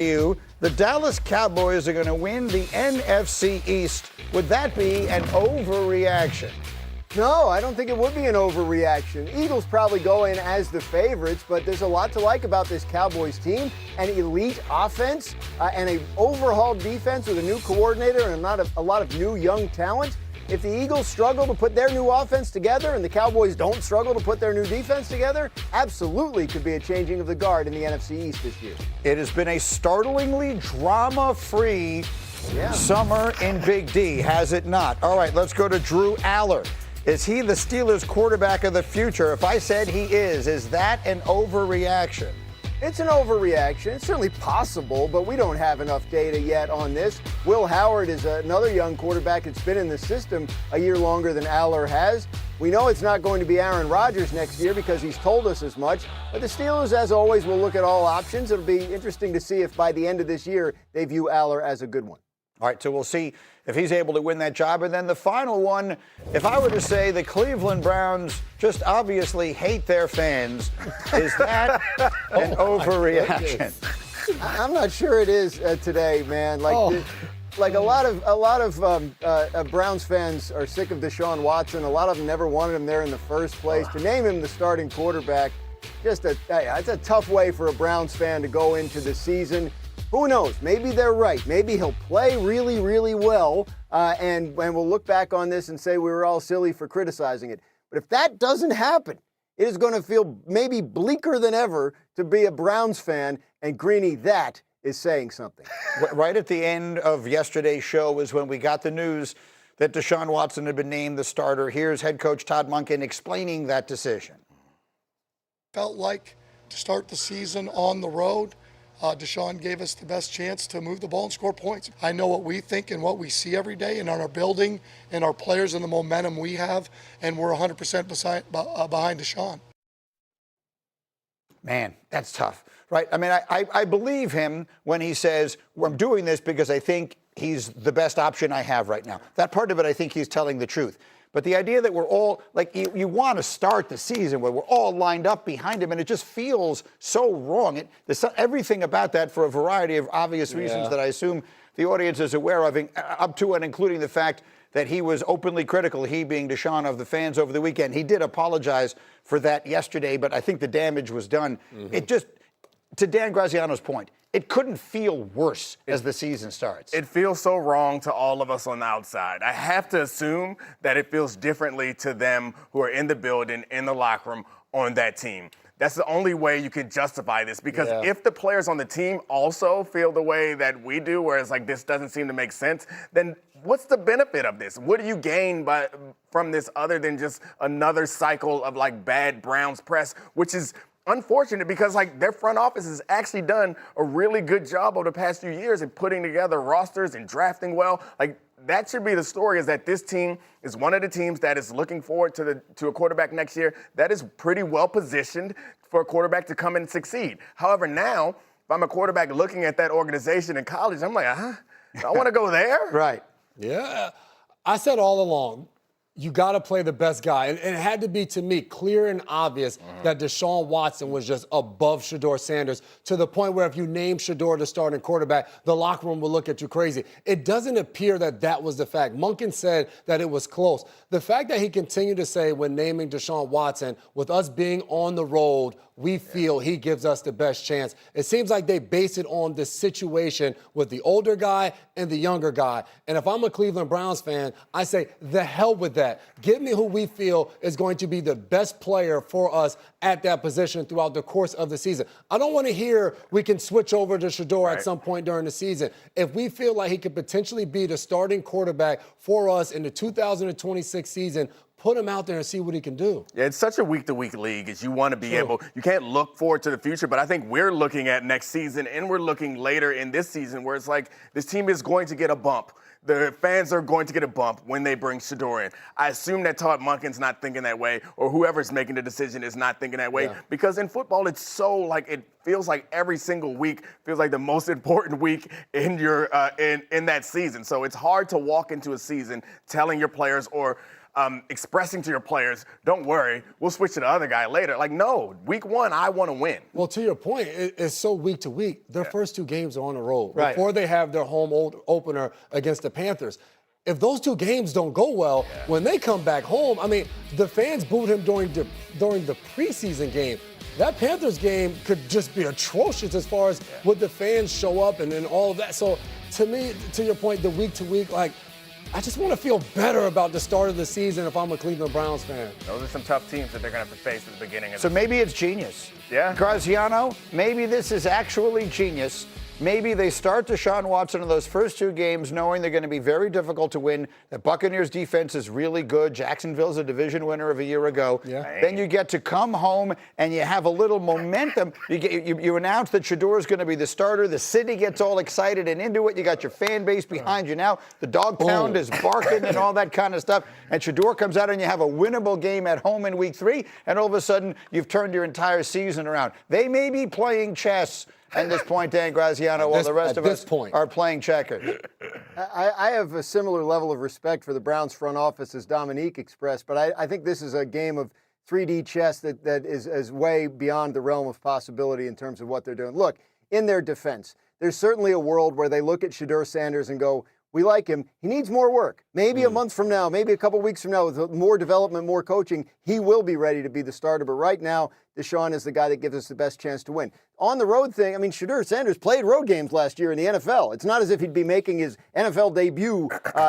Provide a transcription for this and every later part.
you, the Dallas Cowboys are going to win the NFC East. Would that be an overreaction? No, I don't think it would be an overreaction. Eagles probably go in as the favorites, but there's a lot to like about this Cowboys team. An elite offense and an overhauled defense with a new coordinator and a lot of new young talent. If the Eagles struggle to put their new offense together and the Cowboys don't struggle to put their new defense together, absolutely could be a changing of the guard in the NFC East this year. It has been a startlingly drama-free summer in Big D, has it not? All right, let's go to Drew Aller. Is he the Steelers' quarterback of the future? If I said he is that an overreaction? It's an overreaction. It's certainly possible, but we don't have enough data yet on this. Will Howard is another young quarterback that's been in the system a year longer than Aller has. We know it's not going to be Aaron Rodgers next year because he's told us as much. But the Steelers, as always, will look at all options. It'll be interesting to see if by the end of this year they view Aller as a good one. All right, so we'll see if he's able to win that job. And then the final one, if I were to say the Cleveland Browns just obviously hate their fans, is that an overreaction? I'm not sure it is today, man. Like a lot of Browns fans are sick of Deshaun Watson. A lot of them never wanted him there in the first place. To name him the starting quarterback, it's a tough way for a Browns fan to go into the season. Who knows? Maybe they're right. Maybe he'll play really, really well, and we'll look back on this and say we were all silly for criticizing it. But if that doesn't happen, it is going to feel maybe bleaker than ever to be a Browns fan, and Greeny, that is saying something. Right at the end of yesterday's show was when we got the news that Deshaun Watson had been named the starter. Here's head coach Todd Monken explaining that decision. Felt like to start the season on the road, Deshaun gave us the best chance to move the ball and score points. I know what we think and what we see every day and on our building and our players and the momentum we have, and we're 100% behind Deshaun. Man, that's tough, right? I mean, I believe him when he says, well, I'm doing this because I think he's the best option I have right now. That part of it, I think he's telling the truth. But the idea that we're all, like, you want to start the season where we're all lined up behind him, and it just feels so wrong. There's everything about that for a variety of obvious reasons that I assume the audience is aware of, up to and including the fact that he was openly critical, he being Deshaun, of the fans over the weekend. He did apologize for that yesterday, but I think the damage was done. It just, to Dan Graziano's point, it couldn't feel worse as the season starts. It feels so wrong to all of us on the outside. I have to assume that it feels differently to them who are in the building, in the locker room, on that team. That's the only way you can justify this, because if the players on the team also feel the way that we do, where it's like this doesn't seem to make sense, then what's the benefit of this? What do you gain from this other than just another cycle of like bad Browns press, which is unfortunate because like their front office has actually done a really good job over the past few years in putting together rosters and drafting well. Like that should be the story, is that this team is one of the teams that is looking forward to a quarterback next year that is pretty well positioned for a quarterback to come and succeed. However, now if I'm a quarterback looking at that organization in college, I'm like, I want to go there. Right. Yeah. I said all along, you got to play the best guy. And it had to be, to me, clear and obvious that Deshaun Watson was just above Shedeur Sanders, to the point where if you name Shedeur the starting quarterback, the locker room will look at you crazy. It doesn't appear that that was the fact. Monken said that it was close. The fact that he continued to say when naming Deshaun Watson, with us being on the road, we feel he gives us the best chance. It seems like they base it on the situation with the older guy and the younger guy. And if I'm a Cleveland Browns fan, I say, the hell with that. Give me who we feel is going to be the best player for us at that position throughout the course of the season. I don't want to hear we can switch over to Shedeur at some point during the season. If we feel like he could potentially be the starting quarterback for us in the 2026 season, put him out there and see what he can do. Yeah, it's such a week-to-week league, as you want to be able, you can't look forward to the future, but I think we're looking at next season and we're looking later in this season where it's like this team is going to get a bump. The fans are going to get a bump when they bring Shedeur in. I assume that Todd Monken's not thinking that way, or whoever's making the decision is not thinking that way, because in football, it's so like, it feels like every single week feels like the most important week in your in that season. So it's hard to walk into a season telling your players, or expressing to your players, don't worry, we'll switch to the other guy later. Like, no, week 1, I want to win. Well, to your point, it's so week to week. Their first 2 games are on the road Right. before they have their home opener against the Panthers. If those 2 games don't go well, when they come back home, I mean, the fans booed him during the preseason game. That Panthers game could just be atrocious as far as would the fans show up and all of that. So to me, to your point, the week to week, like, I just want to feel better about the start of the season if I'm a Cleveland Browns fan. Those are some tough teams that they're going to have to face at the beginning of So the maybe it's genius. Yeah. Graziano, maybe this is actually genius. Maybe they start Deshaun Watson in those first 2 games knowing they're going to be very difficult to win. The Buccaneers defense is really good. Jacksonville's a division winner of a year ago. Yeah. Then you get to come home and you have a little momentum. You announce that Shedeur is going to be the starter. The city gets all excited and into it. You got your fan base behind you now. The dog pound is barking and all that kind of stuff. And Shedeur comes out and you have a winnable game at home in week 3. And all of a sudden, you've turned your entire season around. They may be playing chess at this point, Dan Graziano, while the rest of us are playing checkers. I have a similar level of respect for the Browns front office as Dominique expressed, but I think this is a game of 3D chess that is way beyond the realm of possibility in terms of what they're doing. Look, in their defense, there's certainly a world where they look at Shedeur Sanders and go, we like him. He needs more work. Maybe a month from now, maybe a couple weeks from now, with more development, more coaching, he will be ready to be the starter. But right now, Deshaun is the guy that gives us the best chance to win. On the road thing, I mean, Shedeur Sanders played road games last year in the NFL. It's not as if he'd be making his NFL debut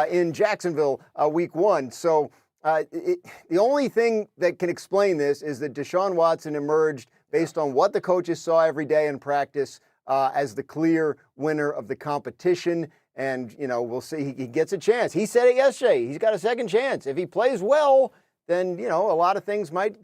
in Jacksonville week 1. So the only thing that can explain this is that Deshaun Watson emerged based on what the coaches saw every day in practice as the clear winner of the competition. And, you know, we'll see. He gets a chance. He said it yesterday. He's got a second chance. If he plays well, then, you know, a lot of things might,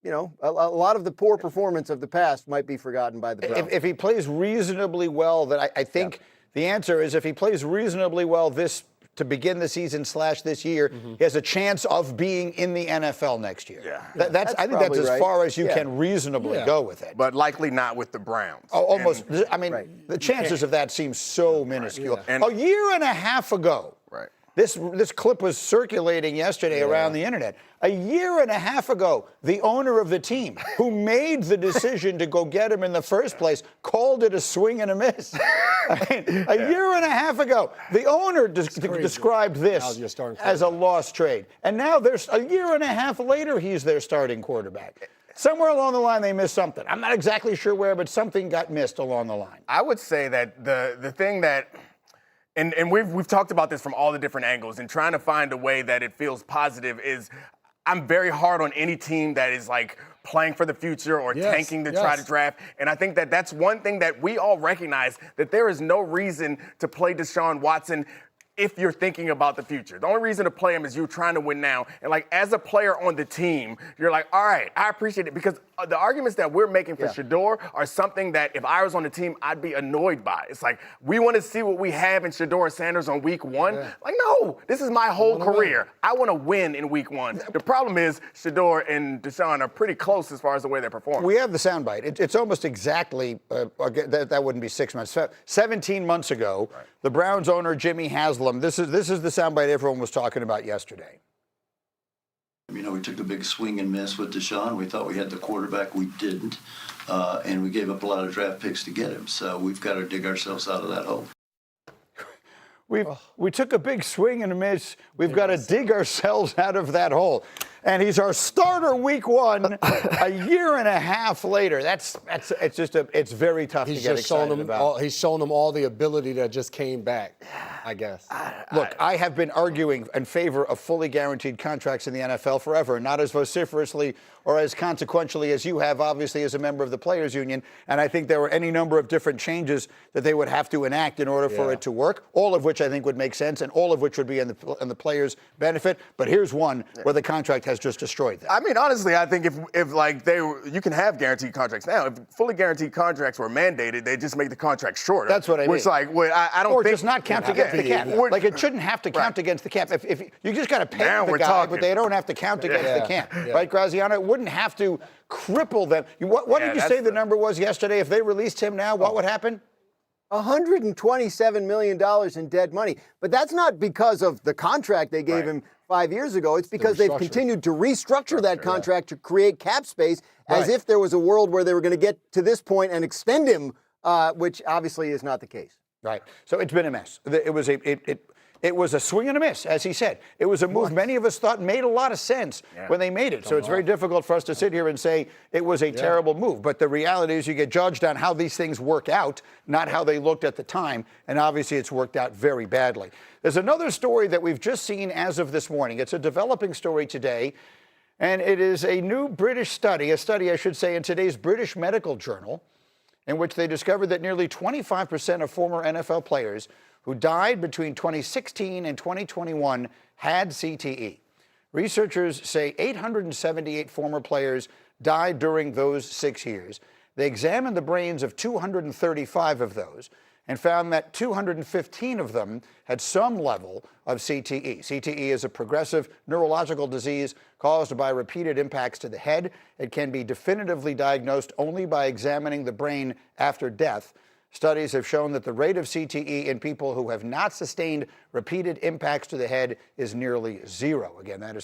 you know, a lot of the poor performance of the past might be forgotten by the Browns. If he plays reasonably well, then I think the answer is if he plays reasonably well to begin the season / this year, he has a chance of being in the NFL next year. Yeah. I think that's as right. far as you can reasonably go with it. But likely not with the Browns. Oh, almost. I mean, the chances of that seem so minuscule. And a year and a half ago, Right. this clip was circulating yesterday around the internet. A year and a half ago, the owner of the team, who made the decision to go get him in the first place, called it a swing and a miss. I mean, a year and a half ago, the owner described this as a lost trade. And now there's a year and a half later, he's their starting quarterback. Somewhere along the line, they missed something. I'm not exactly sure where, but something got missed along the line. I would say that the thing that and we've talked about this from all the different angles, and trying to find a way that it feels positive is I'm very hard on any team that is like playing for the future or tanking to try to draft. And I think that that's one thing that we all recognize, that there is no reason to play Deshaun Watson if you're thinking about the future. The only reason to play him is you're trying to win now. And like as a player on the team, you're like, all right, I appreciate it, because the arguments that we're making for Shedeur are something that if I was on the team, I'd be annoyed by. It's like, we want to see what we have in Shedeur Sanders on week 1. Like, no, this is my whole career. I want to win in week 1. The problem is Shedeur and Deshaun are pretty close as far as the way they're performing. We have the soundbite. It's almost exactly, that wouldn't be 6 months, 17 months ago, the Browns owner, Jimmy Haslam, this is the soundbite everyone was talking about yesterday. You know, we took a big swing and miss with Deshaun. We thought we had the quarterback. We didn't. And we gave up a lot of draft picks to get him. So we've got to dig ourselves out of that hole. We took a big swing and a miss. We've got to dig ourselves out of that hole. And he's our starter week 1 a year and a half later. It's very tough to get excited about. He's shown them all the ability that just came back, I guess. Look, I have been arguing in favor of fully guaranteed contracts in the NFL forever, not as vociferously or as consequentially as you have, obviously, as a member of the Players Union. And I think there were any number of different changes that they would have to enact in order for it to work, all of which I think would make sense and all of which would be in the players' benefit. But here's one where the contract has just destroyed that. I mean, honestly, I think if like you can have guaranteed contracts now. If fully guaranteed contracts were mandated, they just make the contract shorter. That's what I mean. Which, like, I don't or think. just not count against the cap. Like, it shouldn't have to count against the cap. If you just got to pay the guy, but they don't have to count against the cap. Right, Graziano? It wouldn't have to cripple them. What did you say the number was yesterday? If they released him now, what would happen? $127 million in dead money. But that's not because of the contract they gave him 5 years ago. It's because they've continued to restructure that contract to create cap space as if there was a world where they were going to get to this point and extend him, which obviously is not the case. Right. So it's been a mess. It was a swing and a miss, as he said. It was a move many of us thought made a lot of sense when they made it. So it's very difficult for us to sit here and say it was a terrible move. But the reality is you get judged on how these things work out, not how they looked at the time. And obviously it's worked out very badly. There's another story that we've just seen as of this morning. It's a developing story today. And it is a new British study, a study, I should say, in today's British Medical Journal, in which they discovered that nearly 25% of former NFL players who died between 2016 and 2021 had CTE. Researchers say 878 former players died during those 6 years. They examined the brains of 235 of those and found that 215 of them had some level of CTE. CTE is a progressive neurological disease caused by repeated impacts to the head. It can be definitively diagnosed only by examining the brain after death. Studies have shown that the rate of CTE in people who have not sustained repeated impacts to the head is nearly zero. Again, that is